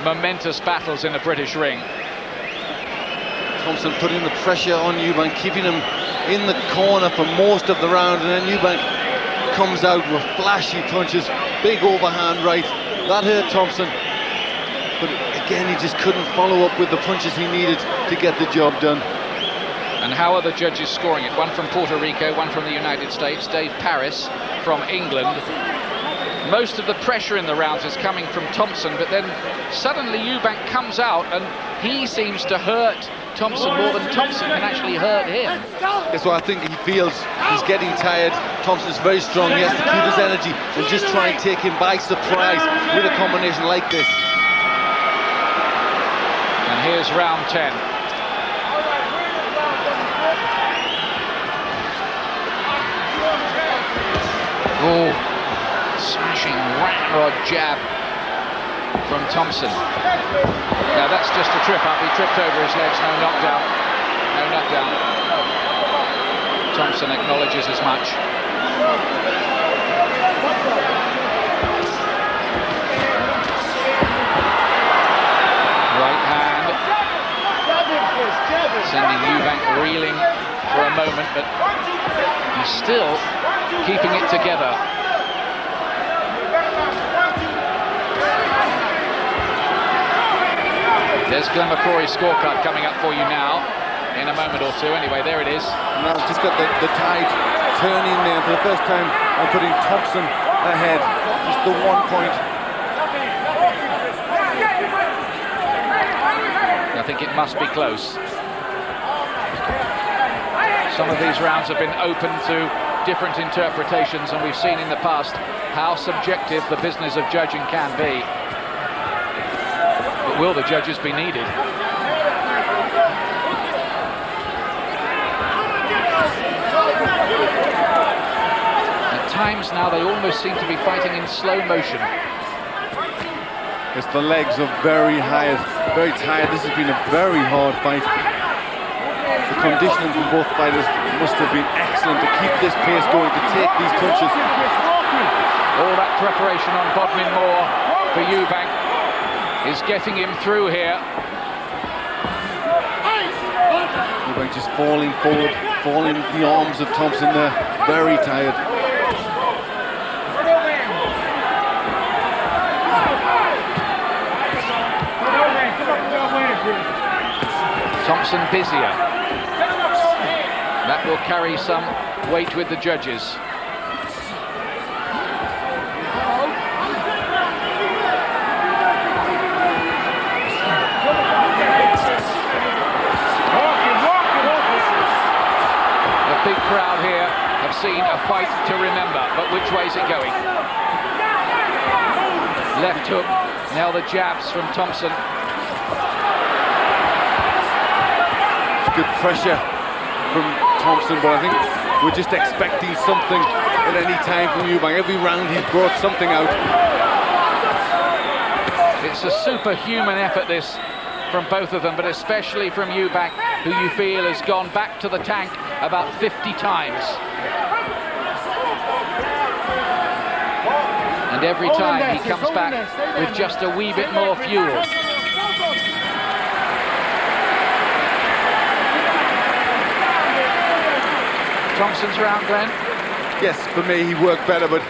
momentous battles in the British ring. Thompson putting the pressure on Eubank, keeping him in the corner for most of the round, and then Eubank comes out with flashy punches, big overhand right. That hurt Thompson, but again he just couldn't follow up with the punches he needed to get the job done. And how are the judges scoring it? One from Puerto Rico, one from the United States, Dave Paris from England. Most of the pressure in the rounds is coming from Thompson, but then suddenly Eubank comes out and he seems to hurt Thompson more than Thompson can actually hurt him. That's what I think. He feels he's getting tired. Thompson's very strong. He has to keep his energy and just try and take him by surprise with a combination like this. And here's round 10. Oh, smashing ramrod jab from Thompson. Now that's just a trip up. He tripped over his legs. No knockdown. No knockdown. Thompson acknowledges as much. Right hand. Sending Eubank reeling for a moment, but he's still keeping it together. There's Glenn McCrory's scorecard coming up for you now in a moment or two. Anyway, there it is. Now just got the tide turning there for the first time and putting Thompson ahead. Just the 1 point. I think it must be close. Some of these rounds have been open to different interpretations, and we've seen in the past how subjective the business of judging can be. But will the judges be needed? At times now they almost seem to be fighting in slow motion. Yes, the legs are very tired. This has been a very hard fight. The conditioning from both fighters must have been excellent to keep this pace going, to take these punches. All that preparation on Bodmin Moore for Eubank is getting him through here. Eubank just falling forward, falling into the arms of Thompson there. Very tired. Thompson busier. That will carry some weight with the judges. The big crowd here have seen a fight to remember, but which way is it going? Left hook, now the jabs from Thompson. Good pressure from Thompson, but I think we're just expecting something at any time from Eubank. Every round he's brought something out. It's a superhuman effort, this, from both of them, but especially from Eubank, who you feel has gone back to the tank about 50 times. And every time he comes back with just a wee bit more fuel. Thompson's round, Glenn? Yes, for me he worked better, but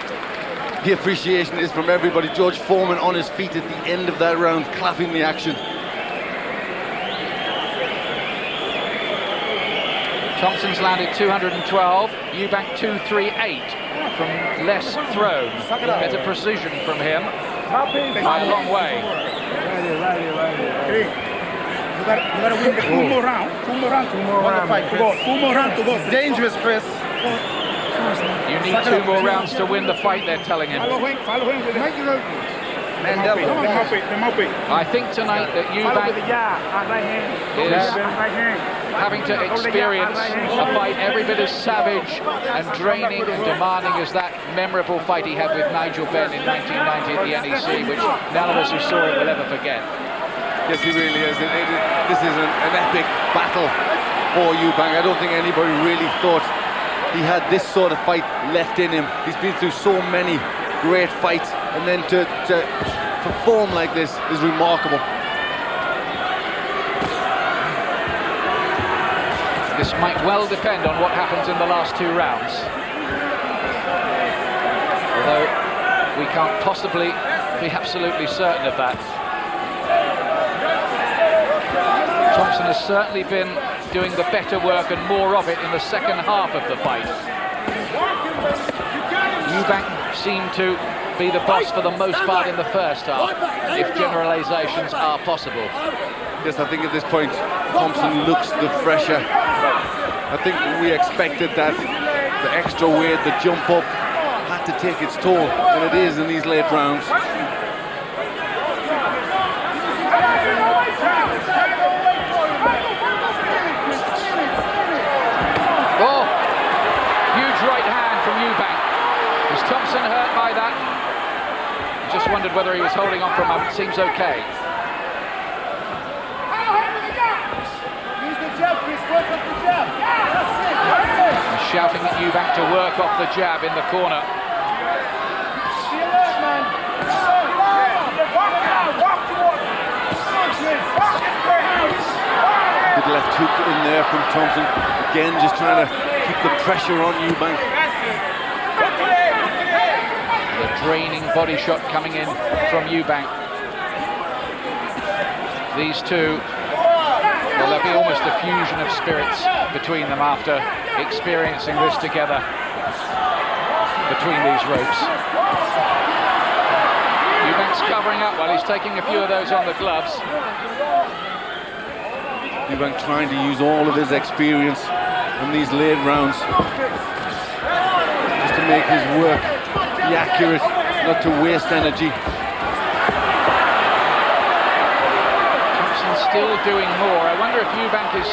the appreciation is from everybody. George Foreman on his feet at the end of that round, clapping the action. Thompson's landed 212, Eubank 238 from less thrown. Better precision from him by a long way. You gotta win the 2 more rounds. 2 more rounds. 2 more rounds to go. 2 more rounds to go. Dangerous, Chris. You need 2 more rounds to win the fight, they're telling him. Follow him with it. I think tonight that Eubank is having to experience a fight every bit as savage and draining and demanding as that memorable fight he had with Nigel Benn in 1990 at the NEC, which none of us who saw it will ever forget. Yes, he really is. This is an epic battle for Eubank. I don't think anybody really thought he had this sort of fight left in him. He's been through so many great fights, and then to perform like this is remarkable. This might well depend on what happens in the last 2 rounds. Although we can't possibly be absolutely certain of that. Thompson has certainly been doing the better work and more of it in the second half of the fight. Eubank seemed to be the boss for the most part in the first half, if generalisations are possible. Yes, I think at this point Thompson looks the fresher. I think we expected that the extra weight, the jump up, had to take its toll, and it is in these late rounds. Oh, huge right hand from Eubank. Was Thompson hurt by that? Just wondered whether he was holding on for a moment. Seems okay. He's shouting at Eubank to work off the jab in the corner. Good left hook in there from Thompson. Again, just trying to keep the pressure on Eubank. The draining body shot coming in from Eubank. These two, well, there'll be almost a fusion of spirits between them after experiencing this together between these ropes. Eubank's covering up while he's taking a few of those on the gloves. Eubank trying to use all of his experience in these late rounds just to make his work be accurate, not to waste energy. Thompson's still doing more. I wonder if Eubank is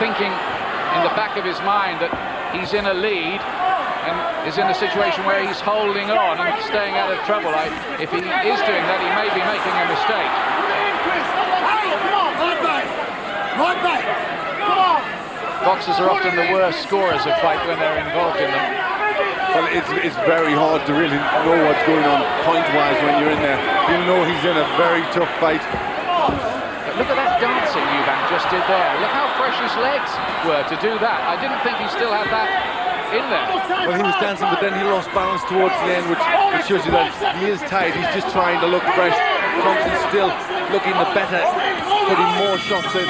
thinking in the back of his mind that he's in a lead and is in a situation where he's holding on and staying out of trouble. If he is doing that, he may be making a mistake. Boxers are often the worst scorers of fight when they're involved in them. Well, it's very hard to really know what's going on point-wise when you're in there. You know he's in a very tough fight. But look at that dancing Eubank just did there. Look how fresh his legs were to do that. I didn't think he still had that in there. Well, he was dancing, but then he lost balance towards the end, which shows you that he is tight. He's just trying to look fresh. Thompson's still looking the better, putting more shots in.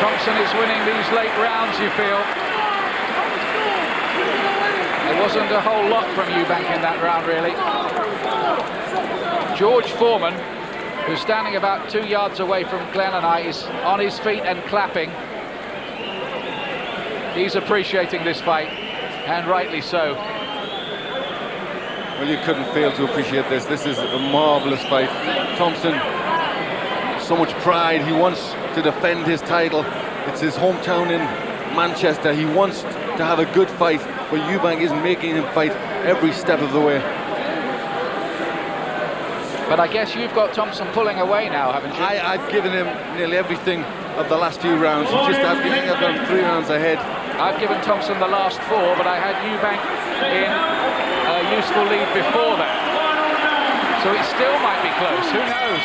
Thompson is winning these late rounds, you feel. There wasn't a whole lot from Eubank in that round, really. George Foreman, who's standing about 2 yards away from Glenn and I, is on his feet and clapping. He's appreciating this fight, and rightly so. Well, you couldn't fail to appreciate this. This is a marvellous fight. Thompson, so much pride. He wants to defend his title. It's his hometown in Manchester. He wants to have a good fight, but Eubank is making him fight every step of the way. But I guess you've got Thompson pulling away now, haven't you? I've given him nearly everything of the last few rounds. I've gone 3 rounds ahead. I've given Thompson the last 4, but I had Eubank in a useful lead before that. So it still might be close, who knows?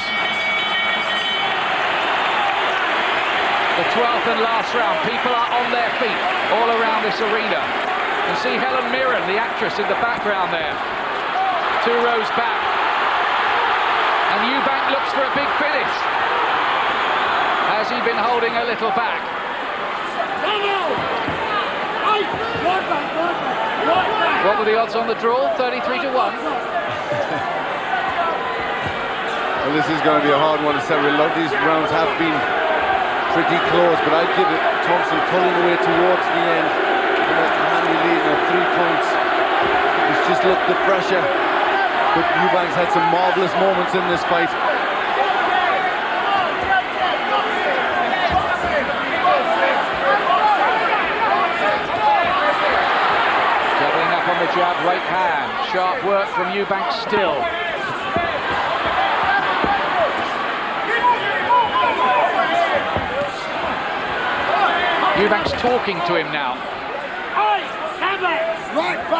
The 12th and last round, people are on their feet all around this arena. You can see Helen Mirren, the actress, in the background there. 2 rows back. And Eubank looks for a big finish. Has he been holding a little back? What were the odds on the draw? 33 to 1. Well, this is going to be a hard one to settle. A lot of these rounds have been pretty close, but I'd give it Thompson pulling away towards the end. And a handy lead of 3 points. He's just looked the fresher. But Eubanks had some marvellous moments in this fight. Doubling up on the jab, right hand. Sharp work from Eubanks still. Eubanks talking to him now.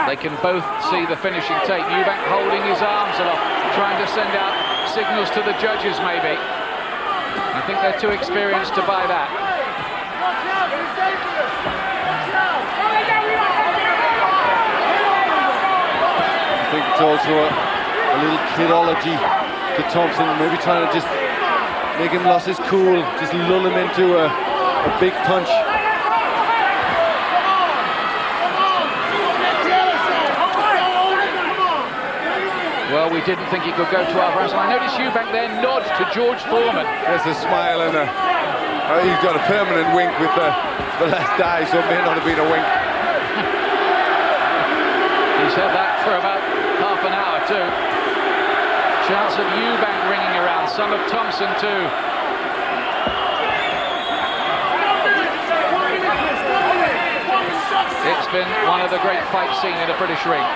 They can both see the finishing tape. Eubank holding his arms aloft, trying to send out signals to the judges, maybe. I think they're too experienced to buy that. I think it's also a little kidology to Thompson, maybe trying to just make him lose his cool, just lull him into a big punch. Well, we didn't think he could go 12 rounds. And I noticed Eubank there nod to George Foreman. There's a smile and he's got a permanent wink with the left eye, so it may not have been a wink. He's had that for about half an hour too. Chance of Eubank ringing around, some of Thompson too. It's been one of the great fights seen in a British ring.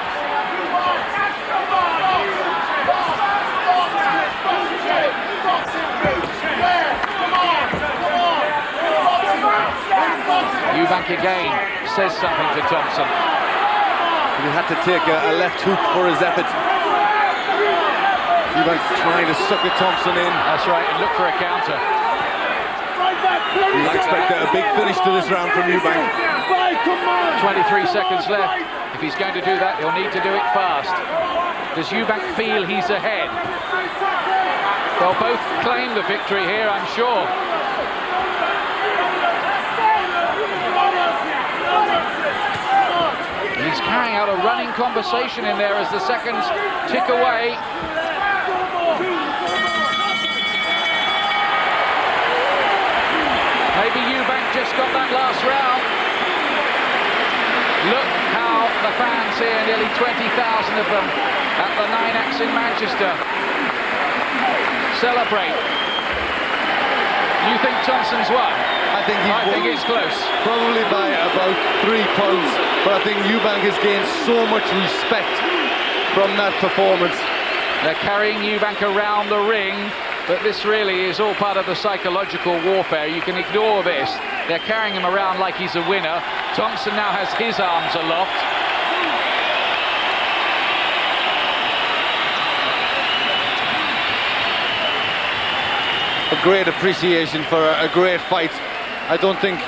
Eubank again says something to Thompson. He had to take a left hook for his effort. Eubank trying to sucker Thompson in. That's right, and look for a counter. You expect a big finish to this round from Eubank. 23 seconds left. If he's going to do that, he'll need to do it fast. Does Eubank feel he's ahead? They'll both claim the victory here, I'm sure. He's carrying out a running conversation in there as the seconds tick away. Maybe Eubank just got that last round. Look how the fans here, nearly 20,000 of them at the 9X in Manchester, celebrate. You think Thompson's won? I think it's close. Probably by about 3 points, but I think Eubank has gained so much respect from that performance. They're carrying Eubank around the ring, but this really is all part of the psychological warfare. You can ignore this. They're carrying him around like he's a winner. Thompson now has his arms aloft. A great appreciation for a great fight. I don't think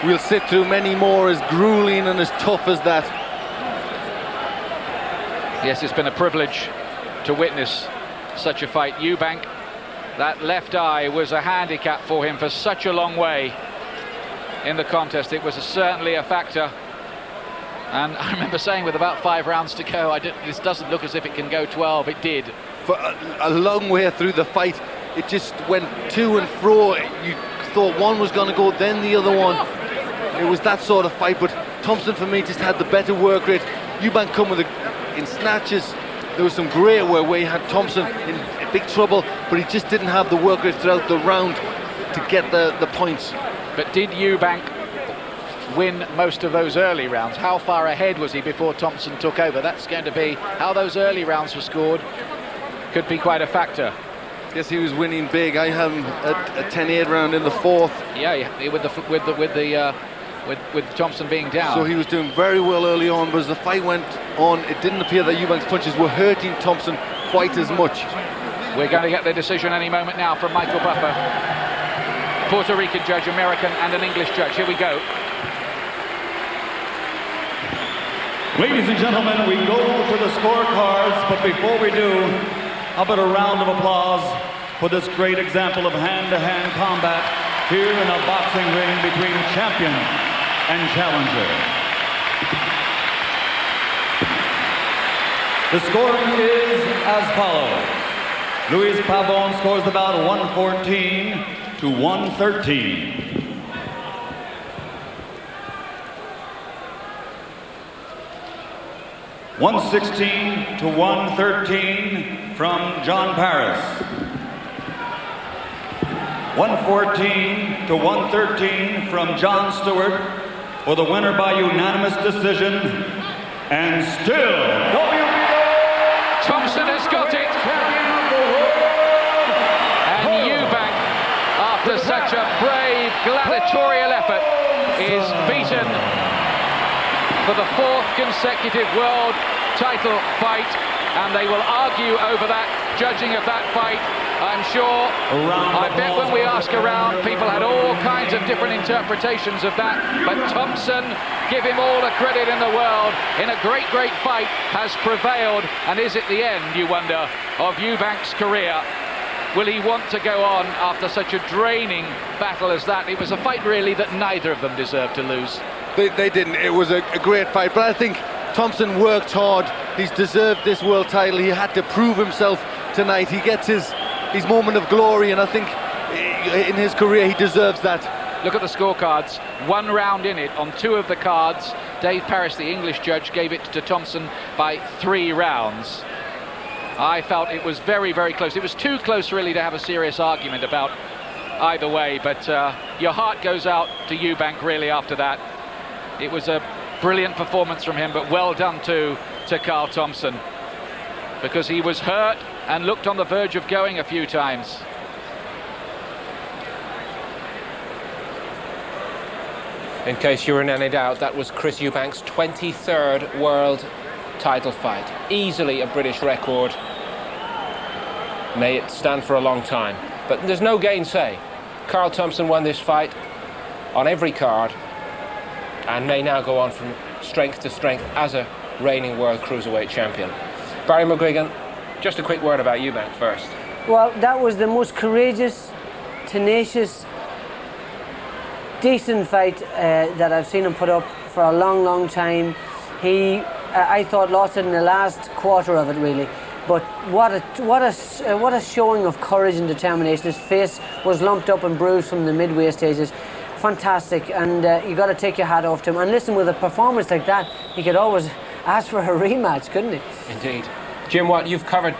we'll sit through many more as grueling and as tough as that. Yes, it's been a privilege to witness such a fight. Eubank, that left eye was a handicap for him for such a long way in the contest. It was certainly a factor. And I remember saying with about 5 rounds to go, this doesn't look as if it can go 12. It did. For a long way through the fight, it just went to and fro. You thought one was going to go, then the other one. It was that sort of fight, but Thompson for me just had the better work rate. Eubank come with in snatches. There was some great work where he had Thompson in big trouble, but he just didn't have the work rate throughout the round to get the points. But did Eubank win most of those early rounds? How far ahead was he before Thompson took over? That's going to be how those early rounds were scored. Could be quite a factor. Yes, he was winning big. I have him at a 10-8 round in the fourth. Yeah, with Thompson being down. So he was doing very well early on, but as the fight went on, it didn't appear that Eubanks' punches were hurting Thompson quite as much. We're going to get the decision any moment now from Michael Buffer. Puerto Rican judge, American and an English judge. Here we go. Ladies and gentlemen, we go to the scorecards, but before we do, how about a round of applause for this great example of hand-to-hand combat here in a boxing ring between champion and challenger. The scoring is as follows. Luis Pavon scores the bout 114 to 113. $116 to $113 from John Paris. $114 to $113 from John Stewart for the winner by unanimous decision. And still, WBO Thompson has got it. And Eubank, after such a brave gladiatorial effort, is beaten for the fourth consecutive world title fight, and they will argue over that judging of that fight, I'm sure. I bet when we ask around, people had all kinds of different interpretations of that, but Thompson, give him all the credit in the world, in a great fight, has prevailed, and is it the end, you wonder, of Eubanks' career? Will he want to go on after such a draining battle as that? It was a fight really that neither of them deserved to lose. They didn't. It was a great fight, but I think Thompson worked hard. He's deserved this world title. He had to prove himself tonight. He gets his moment of glory, and I think in his career he deserves that. Look at the scorecards. One round in it on two of the cards. Dave Parris, the English judge, gave it to Thompson by 3 rounds. I felt it was very close. It was too close really to have a serious argument about either way, but your heart goes out to Eubank really after that. It was a brilliant performance from him, but well done too to Carl Thompson, because he was hurt and looked on the verge of going a few times. In case you were in any doubt, that was Chris Eubanks' 23rd world title fight. Easily a British record. May it stand for a long time. But there's no gainsay. Carl Thompson won this fight on every card and may now go on from strength to strength as a reigning world cruiserweight champion. Barry McGuigan, just a quick word about Eubank first. Well, that was the most courageous, tenacious, decent fight that I've seen him put up for a long time. He, I thought, lost it in the last quarter of it really. But what a showing of courage and determination. His face was lumped up and bruised from the midway stages. Fantastic, and you got to take your hat off to him. And listen, with a performance like that, he could always ask for a rematch, couldn't he? Indeed. Jim Watt, you've covered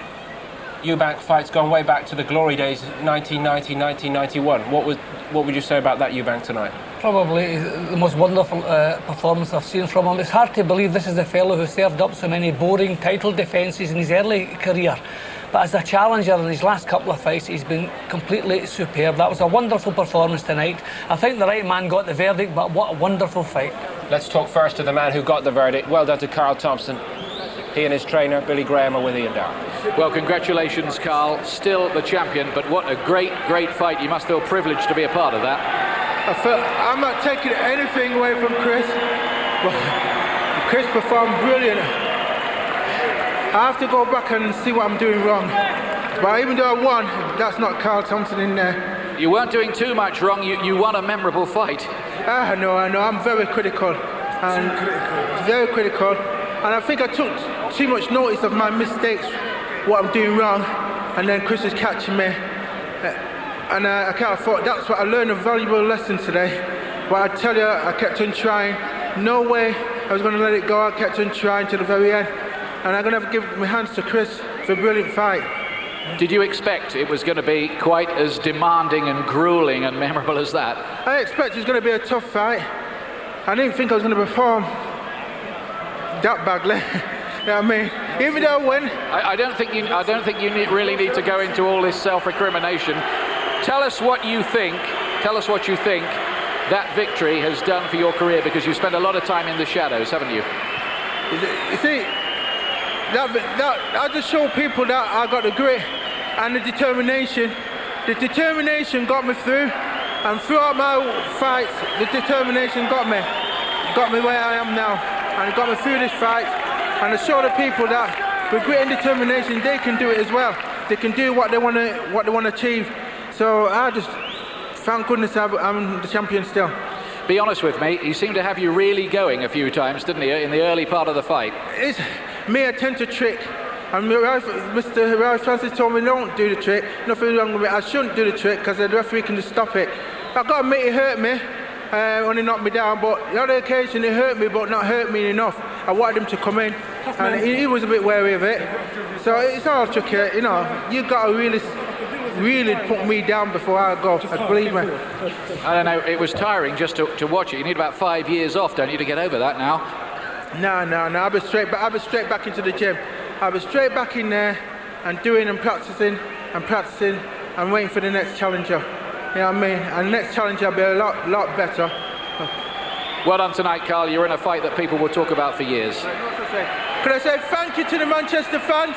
Eubank fights going way back to the glory days, 1990, 1991. What would you say about that Eubank tonight? Probably the most wonderful performance I've seen from him. It's hard to believe this is the fellow who served up so many boring title defences in his early career. But as a challenger in his last couple of fights, he's been completely superb. That was a wonderful performance tonight. I think the right man got the verdict, but what a wonderful fight. Let's talk first to the man who got the verdict. Well done to Carl Thompson. He and his trainer, Billy Graham, are with Ian Darr. Well, congratulations, Carl. Still the champion, but what a great fight. You must feel privileged to be a part of that. I'm not taking anything away from Chris, but Chris performed brilliant. I have to go back and see what I'm doing wrong. But even though I won, that's not Carl Thompson in there. You weren't doing too much wrong. You won a memorable fight. I know. I'm very critical. Very critical. And I think I took too much notice of my mistakes, what I'm doing wrong, and then Chris is catching me. And I kind of thought that's what I learned, a valuable lesson today. But I tell you, I kept on trying. No way I was going to let it go. I kept on trying to the very end. And I'm going to have to give my hands to Chris for a brilliant fight. Did you expect it was going to be quite as demanding and grueling and memorable as that? I expect it's going to be a tough fight. I didn't think I was going to perform that badly. You know what I mean? Even though I win. I don't think you really need to go into all this self-recrimination. Tell us what you think. Tell us what you think that victory has done for your career, because you spent a lot of time in the shadows, haven't you? You see, I just show people that I got the grit and the determination. The determination got me through, and throughout my fights, the determination got me where I am now, and it got me through this fight. And I show the people that with grit and determination, they can do it as well. They can do what they want to achieve. So I just, thank goodness, I'm the champion still. Be honest with me, he seemed to have you really going a few times, didn't he, in the early part of the fight? It's me, I tend to trick. And Mr. Ralph Francis told me, don't do the trick. Nothing wrong with it. I shouldn't do the trick because the referee can just stop it. I've got to admit, it hurt me when he knocked me down, but the other occasion it hurt me, but not hurt me enough. I wanted him to come in, and he was a bit wary of it. So it's all tricky, you know. You got to really put me down before I go. Believe me. I don't know. It was tiring just to watch it. You need about 5 years off, don't you, to get over that now? No. I'll be straight back into the gym. I'll be straight back in there and doing and practicing and waiting for the next challenger. You know what I mean? And the next challenger will be a lot better. Well done tonight, Carl. You're in a fight that people will talk about for years. Can I say thank you to the Manchester fans?